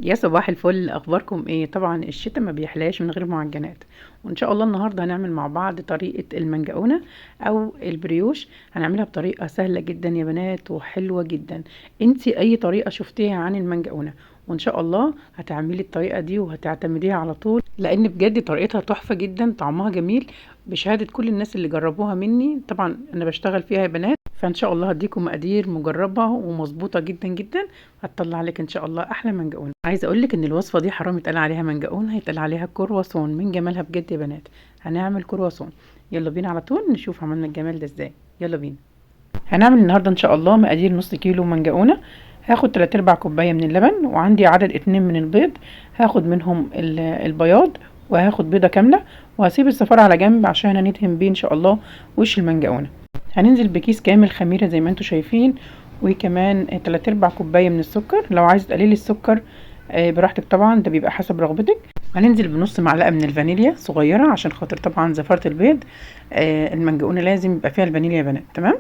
يا صباح الفل، اخباركم ايه؟ طبعا الشتاء ما بيحلاش من غير معجنات. وان شاء الله النهارده هنعمل مع بعض طريقه المنجقونه او البريوش. هنعملها بطريقه سهله جدا يا بنات وحلوه جدا. انتي اي طريقه شفتيها عن المنجقونه وان شاء الله هتعملي الطريقه دي وهتعتمديها على طول، لان بجد طريقتها تحفه جدا، طعمها جميل بشهاده كل الناس اللي جربوها مني. طبعا انا بشتغل فيها يا بنات، فان شاء الله هديكم مقادير مجربه ومظبوطه جدا جدا. هتطلع لك ان شاء الله احلى منجقونه. عايزه اقول لك ان الوصفه دي حرام يتقال عليها منجقون، هيتقال عليها كرواسون من جمالها بجد يا بنات. هنعمل كرواسون. يلا بينا على طول نشوف عملنا الجمال ده ازاي. يلا بينا. هنعمل النهارده ان شاء الله مقادير نص كيلو منجقونه. هاخد 3 ارباع كوبايه من اللبن، وعندي عدد 2 من البيض. هاخد منهم البياض، وهاخد بيضه كامله، وهسيب الصفار على جنب عشان هندهن بيه ان شاء الله وش المنجقونه. هننزل بكيس كامل خميره زي ما انتم شايفين، وكمان 3 ارباع كوبايه من السكر. لو عايز تقللي السكر براحتك، طبعا ده بيبقى حسب رغبتك. هننزل بنص معلقه من الفانيليا صغيره عشان خاطر طبعا زفاره البيض. المنجقونه لازم يبقى فيها الفانيليا يا بنات، تمام.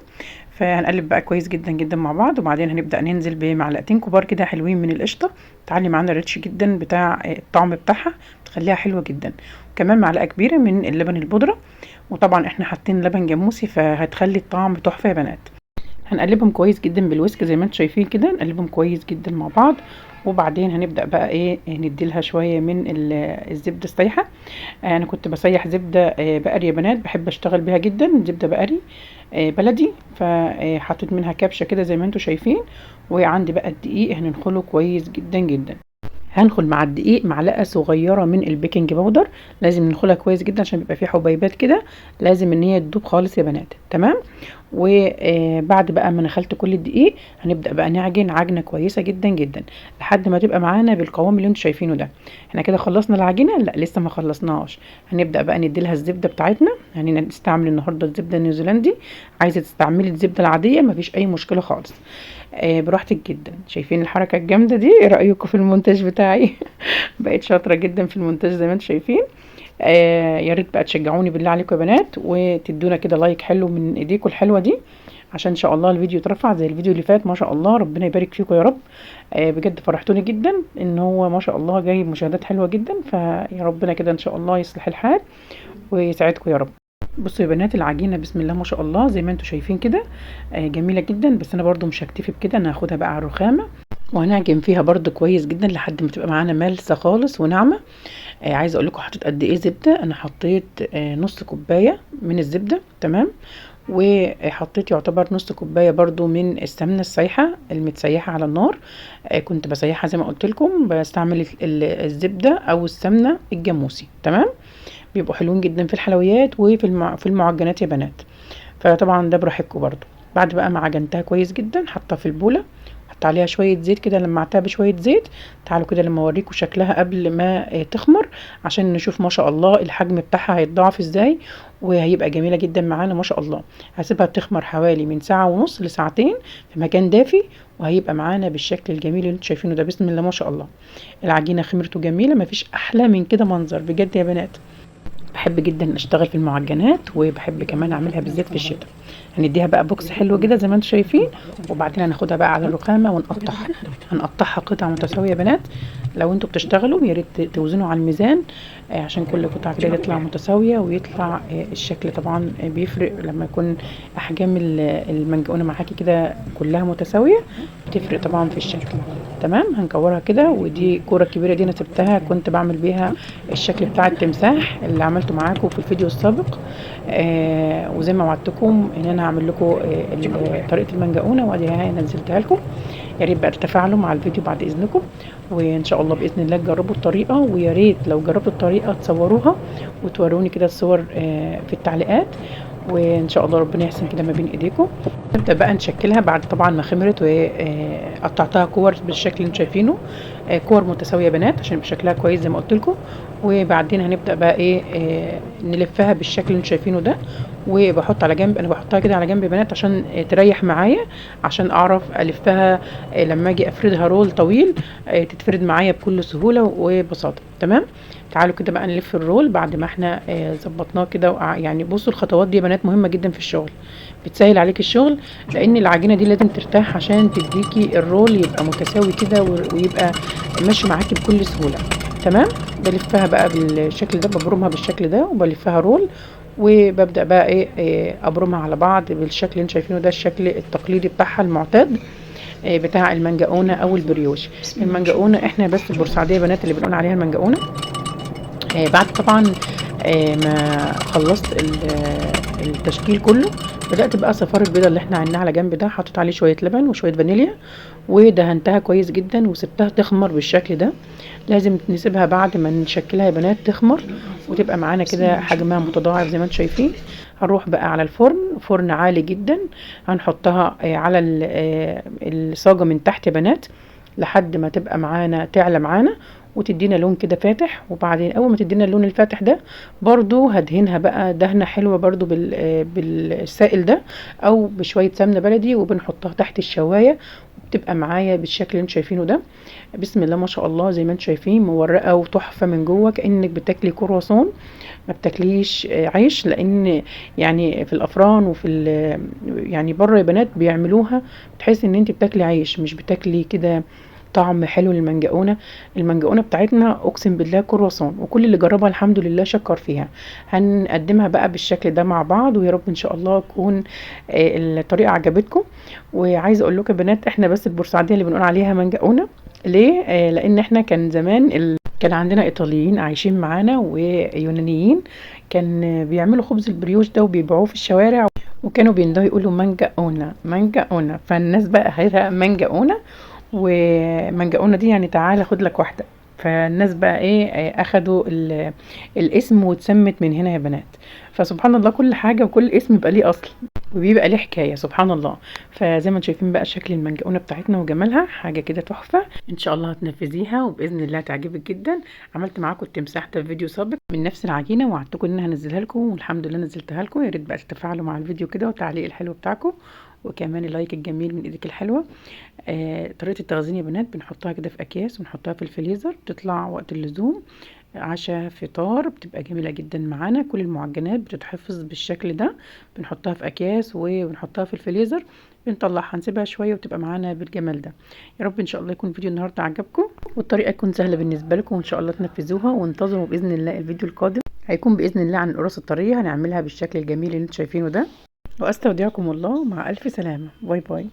فهنقلب بقى كويس جدا جدا مع بعض، وبعدين هنبدا ننزل بمعلقتين كبار كده حلوين من القشطه. تعلي معانا ريتش جدا بتاع الطعم بتاعها، تخليها حلوه جدا. وكمان معلقه كبيره من اللبن البودره، وطبعا احنا حاطين لبن جاموسي فهتخلي الطعم تحفه يا بنات. هنقلبهم كويس جدا بالويسك زي ما انتم شايفين كده، نقلبهم كويس جدا مع بعض. وبعدين هنبدا بقى ايه، نديلها شويه من الزبده السايحه. انا كنت بسيح زبده بقري يا بنات، بحب اشتغل بيها جدا، زبده بقري بلدي. فحطيت منها كبشه كده زي ما انتم شايفين. وعندي بقى الدقيق هننخله كويس جدا جدا. هندخل مع الدقيق معلقه صغيره من البيكنج باودر. لازم ندخلها كويس جدا عشان بيبقى فيه حبيبات كده، لازم ان هي تدوب خالص يا بنات، تمام. وبعد بقى ما نخلت كل الدقيق، هنبدا بقى نعجن عجنه كويسه جدا جدا لحد ما تبقى معانا بالقوام اللي انتم شايفينه ده. احنا كده خلصنا العجينه؟ لا لسه ما خلصناش. هنبدا بقى نديلها الزبده بتاعتنا، يعني نستعمل النهارده الزبده النيوزيلندي. عايزه تستعملي الزبده العاديه مفيش اي مشكله خالص. براحتك جدا. شايفين الحركه الجامده دي؟ ايه رايكم في المونتاج بتاعي؟ بقيت شاطره جدا في المونتاج زي ما انتم شايفين. يا ريت بقى تشجعوني بالله عليكم يا بنات، وتدونا كده لايك حلو من ايديكم الحلوه دي، عشان ان شاء الله الفيديو يترفع زي الفيديو اللي فات. ما شاء الله ربنا يبارك فيكم يا رب. بجد فرحتوني جدا ان هو ما شاء الله جايب مشاهدات حلوه جدا، فيا ربنا كده ان شاء الله يصلح الحال ويسعدكم يا رب. بصوا يا بنات، العجينه بسم الله ما شاء الله زي ما انتم شايفين كده جميله جدا. بس انا برضو مش هكتفي بكده، انا هاخدها بقى على الرخامه وهنعجن فيها برضو كويس جدا لحد ما تبقى معانا مالسه خالص وناعمه. عايزه اقول لكم حطيت قد ايه زبده. انا حطيت نص كوبايه من الزبده، تمام. وحطيت يعتبر نص كوبايه برضو من السمنه السايحه المتسيحه على النار. كنت بسيحها زي ما قلت لكم، بستعمل الزبده او السمنه الجاموسي، تمام. بيبقوا حلوين جدا في الحلويات وفي في المعجنات يا بنات. فطبعا ده براحتكم برضو. بعد بقى ما عجنتها كويس جدا حطها في البوله، حط عليها شويه زيت كده، لمعتها بشويه زيت. تعالوا كده لما اوريكم شكلها قبل ما تخمر، عشان نشوف ما شاء الله الحجم بتاعها هيتضاعف ازاي، وهيبقى جميله جدا معانا ما شاء الله. هسيبها تخمر حوالي من ساعه ونص لساعتين في مكان دافي، وهيبقى معانا بالشكل الجميل اللي انتم شايفينه ده. بسم الله ما شاء الله، العجينه خمرته جميله، مفيش احلى من كده منظر بجد يا بنات. بحب جدا اشتغل في المعجنات، وبحب كمان اعملها بالذات في الشتاء. هنديها بقى بوكس حلو كده زي ما انتم شايفين، وبعدين هناخدها بقى على الرخامه ونقطعها. هنقطعها قطع متساويه يا بنات. لو انتوا بتشتغلوا يا ريت توزنوا على الميزان عشان كل قطعه كده تطلع متساويه ويطلع الشكل. طبعا بيفرق لما يكون احجام المنجقونه معاكي كده كلها متساويه، بتفرق طبعا في الشكل، تمام. هنكورها كده. ودي كوره كبيره دي انا سبتها كنت بعمل بيها الشكل بتاع التمساح اللي عملته معاكم في الفيديو السابق. وزي ما وعدتكم ان انا هعمل لكم طريقه المنجقونه، وادي نزلتها لكم. يا ريت بقى تتفاعلوا مع الفيديو بعد اذنكم، وان شاء الله باذن الله تجربوا الطريقه. ويا ريت لو جربتوا الطريقه تصوروها وتوروني كده الصور في التعليقات، وان شاء الله ربنا يحسن كده ما بين ايديكم. نبدا بقى نشكلها بعد طبعا ما خمرت وقطعتها كور بالشكل اللي انتم شايفينه. كور متساويه يا بنات عشان يبقى شكلها كويس زي ما قلت لكم. وبعدين هنبدا بقى ايه نلفها بالشكل اللي انتم شايفينه ده. وبحط على جنب، انا بحطها كده على جنب يا بنات عشان تريح معايا، عشان اعرف الفها لما اجي افردها رول طويل تتفرد معايا بكل سهوله وبساطه، تمام. تعالوا كده بقى نلف الرول بعد ما احنا ظبطناه كده. يعني بصوا الخطوات دي يا بنات مهمه جدا في الشغل، بتسهل عليك الشغل، لان العجينه دي لازم ترتاح عشان تديكي الرول يبقى متساوي كده ويبقى ماشي معاكي بكل سهوله. تمام. بلفها بقى بالشكل ده، ببرمها بالشكل ده وبلفها رول، وببدأ بقى إيه ابرمها على بعض بالشكل اللي انتوا شايفينه ده، الشكل التقليدي بتاعها المعتاد بتاع المنجقونه او البريوش. المنجقونه احنا بس البورسعيديه بنات اللي بنقول عليها المنجقونه. بعد طبعا ما خلصت التشكيل كله، بدأت بقى صفار البيضة اللي احنا عيناها على جنب ده، حطيت عليه شوية لبن وشوية فانيليا ودهنتها كويس جدا وسبتها تخمر بالشكل ده. لازم نسيبها بعد ما نشكلها يا بنات تخمر وتبقى معانا كده حجمها متضاعف زي ما انتم شايفين. هنروح بقى على الفرن، فرن عالي جدا، هنحطها على الصاجة من تحت يا بنات لحد ما تبقى معانا تعلى معانا وتدينا لون كده فاتح. وبعدين اول ما تدينا اللون الفاتح ده برضو هدهنها بقى دهنة حلوة برضو بالسائل ده او بشوية سمنة بلدي، وبنحطها تحت الشواية بتبقى معايا بالشكل اللي انتوا شايفينه ده. بسم الله ما شاء الله، زي ما انتوا شايفين مورقه وتحفه من جوه، كانك بتاكلي كرواسون ما بتاكليش عيش. لان يعني في الافران يعني بره يا بنات بيعملوها بتحس ان انت بتاكلي عيش، مش بتاكلي كده طعم حلو للمنجقونه. المنجقونه بتاعتنا اقسم بالله كرواسون، وكل اللي جربها الحمد لله شكر فيها. هنقدمها بقى بالشكل ده مع بعض، ويا رب ان شاء الله تكون الطريقه عجبتكم. وعايزه اقول لكم يا بنات احنا بس البورسعيديه اللي بنقول عليها منجقونه ليه؟ لان احنا كان زمان كان عندنا ايطاليين عايشين معانا ويونانيين، كان بيعملوا خبز البريوش ده وبيبيعوه في الشوارع، وكانوا بيندهوا يقولوا منجقونه منجقونه، فالناس بقى هيها منجقونه. ومنجقونه دي يعني تعالى خد لك واحده. فالناس بقى ايه اخدوا الاسم واتسمت من هنا يا بنات. فسبحان الله كل حاجه وكل اسم بيبقى ليه اصل وبيبقى ليه حكايه سبحان الله. فزي ما انتم شايفين بقى شكل المنجقونه بتاعتنا وجمالها حاجه كده تحفه. ان شاء الله هتنفذيها وباذن الله هتعجبك جدا. عملت معاكم التمساح ده في فيديو سابق من نفس العجينه، وعدتكم ان انا هنزلها لكم والحمد لله نزلتها لكم. يا ريت بقى تتفاعلوا مع الفيديو كده والتعليق الحلو بتاعكم، وكمان اللايك الجميل من ايدك الحلوه. طريقه التخزين يا بنات بنحطها كده في اكياس ونحطها في الفريزر، بتطلع وقت اللزوم عشاء فطار، بتبقى جميلة جدا معانا. كل المعجنات بتتحفظ بالشكل ده، بنحطها في اكياس وبنحطها في الفريزر، بنطلعها نسيبها شوية وتبقى معانا بالجمال ده. يا رب ان شاء الله يكون فيديو النهاردة عجبكم والطريقة تكون سهلة بالنسبة لكم، وان شاء الله تنفذوها. وانتظروا باذن الله الفيديو القادم هيكون باذن الله عن القرص الطرية، هنعملها بالشكل الجميل اللي انتم شايفينه ده. واستودعكم الله مع الف سلامة. باي باي.